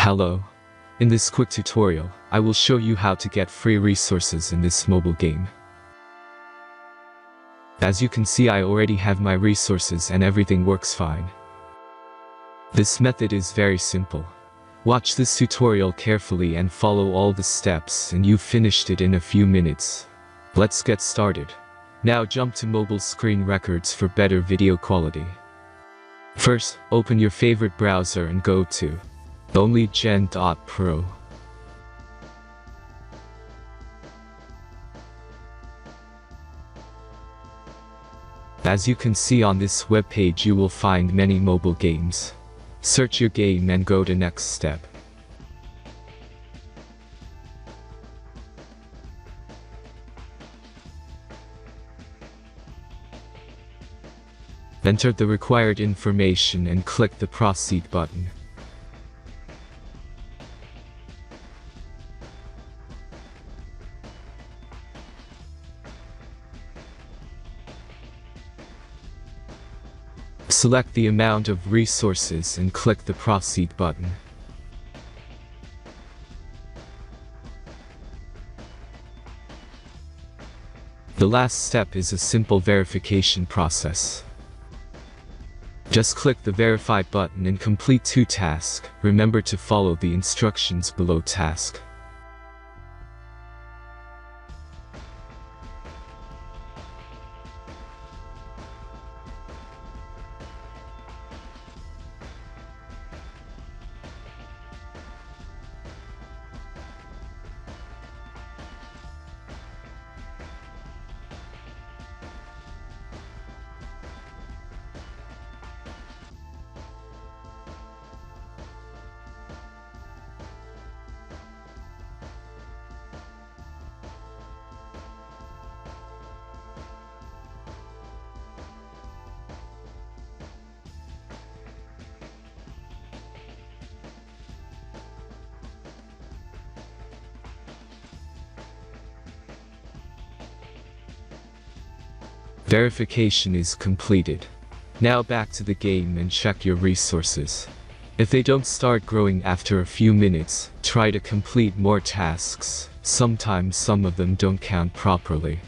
Hello. In this quick tutorial, I will show you how to get free resources in this mobile game. As you can see, I already have my resources and everything works fine. This method is very simple. Watch this tutorial carefully and follow all the steps and you've finished it in a few minutes. Let's get started. Now jump to mobile screen records for better video quality. First, open your favorite browser and go to onlygen.pro. As you can see on this webpage, you will find many mobile games. Search your game and go to next step. Enter the required information and click the proceed button. Select the amount of resources and click the proceed button. The last step is a simple verification process. Just click the verify button and complete 2 tasks. Remember to follow the instructions below task. Verification is completed. Now back to the game and check your resources. If they don't start growing after a few minutes, try to complete more tasks. Sometimes some of them don't count properly.